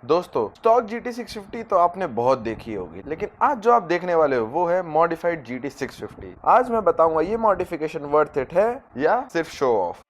दोस्तों, stock GT650 तो आपने बहुत देखी होगी, लेकिन आज जो आप देखने वाले हो वो है मॉडिफाइड GT650। आज मैं बताऊंगा ये मॉडिफिकेशन वर्थ इट है या सिर्फ शो ऑफ।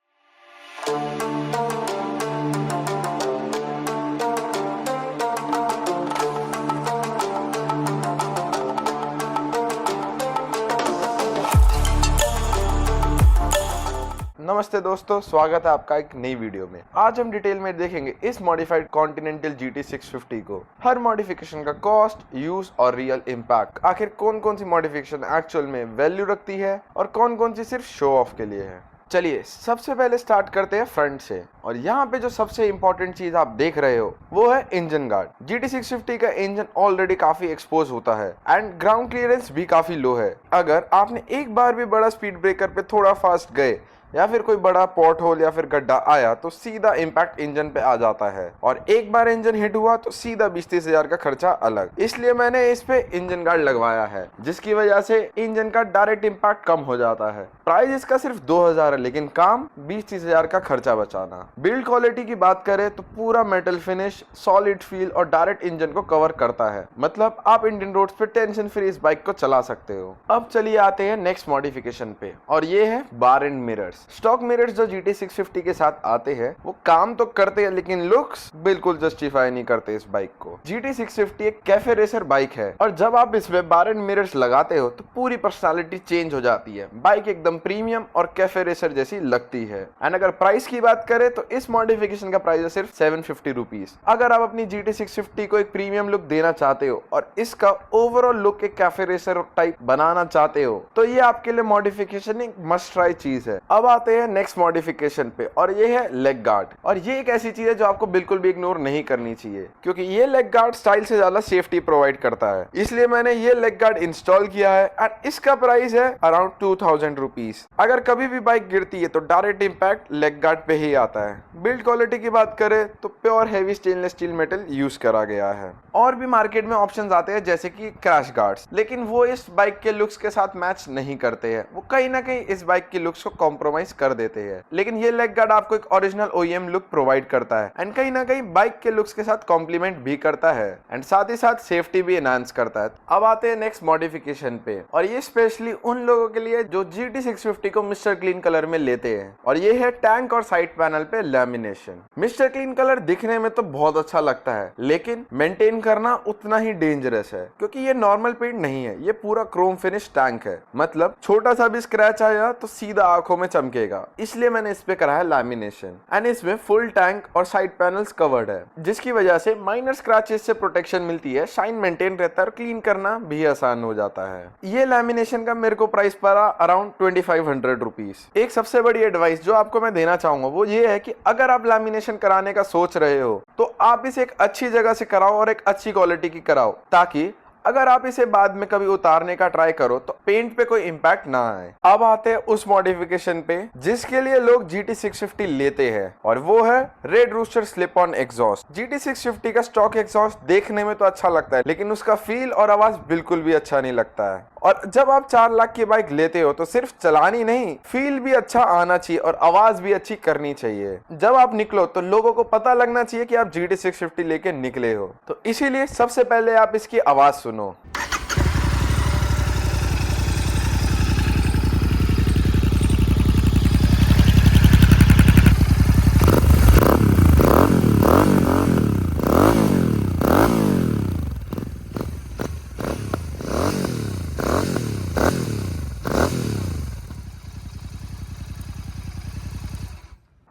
नमस्ते दोस्तों, स्वागत है आपका एक नई वीडियो में। आज हम डिटेल में देखेंगे इस मॉडिफाइड कॉन्टिनेंटल GT650 को, हर मॉडिफिकेशन का कॉस्ट, यूज और रियल इम्पैक्ट। आखिर कौन कौन सी मॉडिफिकेशन एक्चुअल में वैल्यू रखती है और कौन कौन सी सिर्फ शो ऑफ के लिए है। चलिए सबसे पहले स्टार्ट करते हैं फ्रंट से। और यहाँ पे जो सबसे इंपॉर्टेंट चीज आप देख रहे हो वो है इंजन गार्ड। GT650 का इंजन ऑलरेडी काफी एक्सपोज होता है एंड ग्राउंड क्लियरेंस भी काफी लो है। अगर आपने एक बार भी बड़ा स्पीड ब्रेकर पे थोड़ा फास्ट गए या फिर कोई बड़ा पॉट होल या फिर गड्ढा आया तो सीधा इम्पैक्ट इंजन पे आ जाता है, और एक बार इंजन हिट हुआ तो सीधा 20-30 हजार का खर्चा अलग। इसलिए मैंने इस पे इंजन गार्ड लगवाया है, जिसकी वजह से इंजन का डायरेक्ट इम्पैक्ट कम हो जाता है। प्राइस इसका सिर्फ 2000 है, लेकिन काम 20-30 हजार का खर्चा बचाना। बिल्ड क्वालिटी की बात करें तो पूरा मेटल फिनिश, सॉलिड फील और डायरेक्ट इंजन को कवर करता है। मतलब आप इंडियन रोड्स पे टेंशन फ्री इस बाइक को चला सकते हो। अब चलिए आते हैं नेक्स्ट मॉडिफिकेशन पे, और ये है बार एंड मिरर्स। स्टॉक मिरर्स जो GT650 के साथ आते हैं वो काम तो करते हैं, लेकिन लुक्स बिल्कुल जस्टिफाई नहीं करते इस बाइक को। GT650 एक कैफे रेसर बाइक है, और जब आप इसमें बार एंड मिरर्स लगाते हो तो पूरी पर्सनालिटी चेंज हो जाती है। बाइक एकदम प्रीमियम और कैफे रेसर जैसी लगती है। एंड अगर प्राइस की बात करें तो इस मॉडिफिकेशन का प्राइस है सिर्फ 750 रुपीज। अगर आप अपनी GT650 को एक प्रीमियम लुक देना चाहते हो और इसका ओवरऑल लुक एक कैफे रेसर टाइप बनाना चाहते हो तो ये आपके लिए मॉडिफिकेशन एक मस्ट ट्राई चीज है। अब आते हैं नेक्स्ट मॉडिफिकेशन पे, और ये है लेग गार्ड। और ये एक ऐसी चीज है जो आपको बिल्कुल भी इग्नोर नहीं करनी चाहिए, क्योंकि ये लेग गार्ड स्टाइल से ज्यादा सेफ्टी प्रोवाइड करता है। इसलिए मैंने ये लेग गार्ड इंस्टॉल किया है एंड इसका प्राइस है अराउंड 2000 रुपीज। अगर कभी भी बाइक गिरती है तो डायरेक्ट इंपैक्ट लेग गार्ड पे ही आता है। बिल्ड क्वालिटी की बात करें तो pure heavy stainless steel metal use करा गया है। और भी मार्केट में ऑप्शंस आते हैं जैसे कि क्रैश गार्ड्स, लेकिन वो इस बाइक के लुक्स के साथ मैच नहीं करते हैं। वो कहीं ना कहीं इस बाइक के लुक्स को कॉम्प्रोमाइज कर देते हैं। लेकिन ये लेग गार्ड आपको एक ओरिजिनल OEM लुक प्रोवाइड करता है एंड कहीं ना कहीं बाइक के लुक्स के साथ कॉम्प्लीमेंट भी करता है एंड साथ ही साथ सेफ्टी भी एनहांस करता है। अब आते हैं नेक्स्ट मॉडिफिकेशन पे, और ये स्पेशली उन लोगों के लिए जो GT650 को मिस्टर क्लीन कलर में लेते हैं, और ये है टैंक और साइड पैनल पे लैमिनेशन। मिस्टर क्लीन कलर दिखने में तो बहुत अच्छा लगता है, लेकिन मेंटेन करना उतना ही डेंजरस है, क्योंकि ये नॉर्मल पेंट नहीं है, ये पूरा क्रोम फिनिश टैंक है। मतलब छोटा सा भी स्क्रैच आया तो सीधा आंखों में चमकेगा। इसलिए मैंने इस पे कराया लैमिनेशन एंड इसमें फुल टैंक और साइड पैनल्स कवर्ड है, जिसकी वजह से माइनर स्क्रैचेस से प्रोटेक्शन मिलती है, शाइन मेंटेन रहता है और क्लीन करना भी आसान हो जाता है। ये लैमिनेशन का मेरे को प्राइस पड़ा अराउंड 2500 रुपीज। एक सबसे बड़ी एडवाइस जो आपको मैं देना चाहूंगा वो ये है कि अगर आप लैमिनेशन कराने का सोच रहे हो तो आप इसे एक अच्छी जगह से कराओ और एक अच्छी क्वालिटी की कराओ, ताकि अगर आप इसे बाद में कभी उतारने का ट्राई करो तो पेंट पे कोई इम्पैक्ट ना आए। अब आते हैं उस मॉडिफिकेशन पे जिसके लिए लोग GT650 लेते हैं, और वो है Red Rooster slip on exhaust. GT650 का स्टॉक एग्जॉस्ट देखने में तो अच्छा लगता है, लेकिन उसका फील और आवाज बिल्कुल भी अच्छा नहीं लगता है। और जब आप 4 लाख की बाइक लेते हो तो सिर्फ चलानी नहीं, फील भी अच्छा आना चाहिए और आवाज भी अच्छी करनी चाहिए। जब आप निकलो तो लोगों को पता लगना चाहिए कि आप GT650 लेके निकले हो। तो इसीलिए सबसे पहले आप इसकी आवाज सुनो।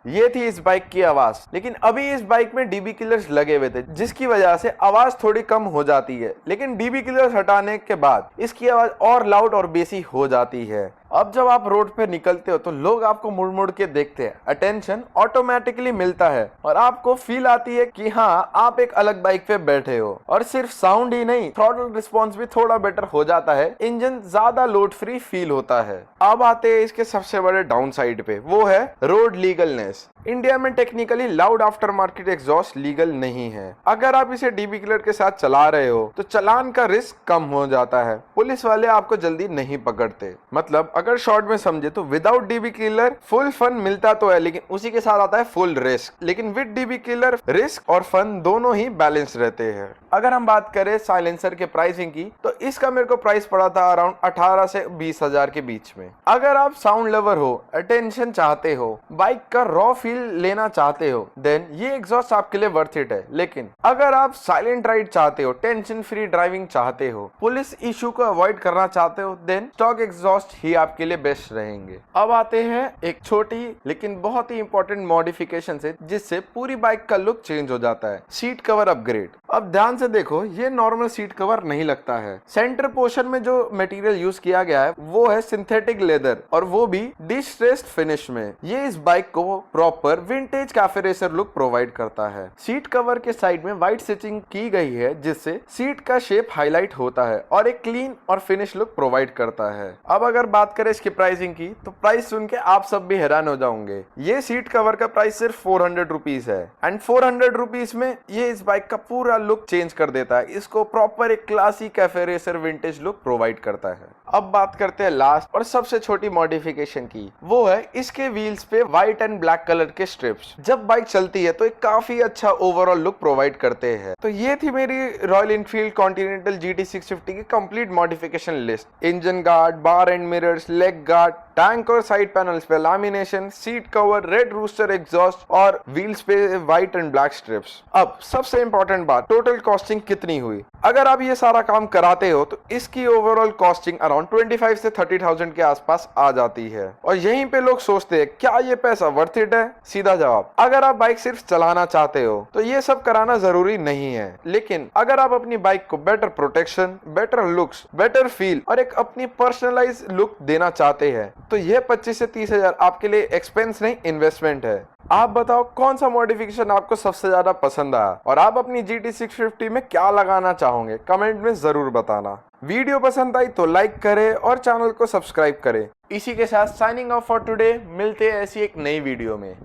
ये थी इस बाइक की आवाज, लेकिन अभी इस बाइक में डीबी किलर्स लगे हुए थे, जिसकी वजह से आवाज थोड़ी कम हो जाती है। लेकिन डीबी किलर्स हटाने के बाद इसकी आवाज और लाउड और बेसी हो जाती है। अब जब आप रोड पे निकलते हो तो लोग आपको मुड़ मुड़ के देखते हैं, अटेंशन ऑटोमेटिकली मिलता है और आपको फील आती है कि हाँ आप एक अलग बाइक पे बैठे हो। और सिर्फ साउंड ही नहीं, थ्रॉटल रिस्पॉन्स भी थोड़ा बेटर हो जाता है, इंजन ज्यादा लोड फ्री फील होता है। अब आते हैं इसके सबसे बड़े डाउन साइड पे, वो है रोड लीगलनेस। इंडिया में technically loud after market exhaust legal नहीं है। अगर आप इसे डीबी किलर के साथ चला रहे हो तो चालान का रिस्क कम हो जाता है, पुलिस वाले आपको जल्दी नहीं पकड़ते। मतलब अगर शॉर्ट में समझे तो without DB killer full fun मिलता तो है, लेकिन उसी के साथ आता है फुल रिस्क। लेकिन विद डीबी किलर रिस्क और फन दोनों ही बैलेंस रहते हैं। अगर हम बात करें साइलेंसर के प्राइसिंग की, तो इसका मेरे को प्राइस पड़ा था अराउंड 18 से 20 हजार के बीच में। अगर आप साउंड लवर हो, अटेंशन चाहते हो, बाइक का रॉ फील लेना चाहते हो, देन ये एग्जॉस्ट आपके लिए वर्थ इट है। लेकिन अगर आप साइलेंट राइड चाहते हो, टेंशन फ्री ड्राइविंग चाहते हो, पुलिस इशू को अवॉइड करना चाहते हो, देन स्टॉक एग्जॉस्ट ही आपके लिए बेस्ट रहेंगे। अब आते हैं एक छोटी लेकिन बहुत ही इंपॉर्टेंट मॉडिफिकेशन से, जिससे पूरी बाइक का लुक चेंज हो जाता है, सीट कवर अपग्रेड। अब ध्यान से देखो, ये नॉर्मल सीट कवर नहीं लगता है। सेंटर पोर्शन में जो मटेरियल यूज किया गया है वो है सिंथेटिक लेदर, और वो भी डिस्ट्रेस्ड फिनिश में। ये इस बाइक को proper vintage cafe racer look provide करता है। सीट कवर के साइड में व्हाइट स्टिचिंग की गई है, जिससे सीट का शेप हाईलाइट होता है और एक क्लीन और फिनिश लुक प्रोवाइड करता है। अब अगर बात करें इसकी प्राइसिंग की, तो प्राइस सुन के आप सब भी हैरान हो जाओगे। ये सीट कवर का प्राइस सिर्फ 400 रुपीज है, एंड 400 रुपीज में ये इस बाइक का पूरा लुक चेंज कर देता है। इसको प्रॉपर एक classy cafe racer vintage look provide करता है। अब बात करते हैं लास्ट और सबसे छोटी मॉडिफिकेशन की, वो है इसके व्हील्स पे व्हाइट एंड ब्लैक कलर के स्ट्रिप्स। जब बाइक चलती है तो एक काफी अच्छा ओवरऑल लुक प्रोवाइड करते हैं। तो ये थी मेरी रॉयल एनफील्ड कॉन्टिनेंटल GT 650 की complete modification list. Engine guard, bar end mirrors, leg guard, tank और साइड पैनल्स पे lamination, seat cover, Red Rooster exhaust और व्हील्स पे व्हाइट एंड ब्लैक स्ट्रिप्स। अब सबसे इंपॉर्टेंट बात, टोटल कॉस्टिंग कितनी हुई। अगर आप ये सारा काम कराते हो तो इसकी ओवरऑल कॉस्टिंग अराउंड 25 से 30,000 के आसपास आ जाती है। और यहीं पे लोग सोचते हैं क्या ये पैसा वर्थ इट है। सीधा जवाब, अगर आप बाइक सिर्फ चलाना चाहते हो तो ये सब कराना जरूरी नहीं है। लेकिन अगर आप अपनी बाइक को better protection, better looks, better feel और एक अपनी पर्सनलाइज लुक देना चाहते हैं, तो यह 25 से 30 हजार आपके लिए एक्सपेंस नहीं, इन्वेस्टमेंट है। आप बताओ कौन सा मॉडिफिकेशन आपको सबसे ज्यादा पसंद आया, और आप अपनी GT 650 में क्या लगाना चाहोगे, कमेंट में जरूर बताना। वीडियो पसंद आई तो लाइक करें और चैनल को सब्सक्राइब करें। इसी के साथ साइनिंग ऑफ फॉर टुडे। मिलते हैं ऐसी एक नई वीडियो में।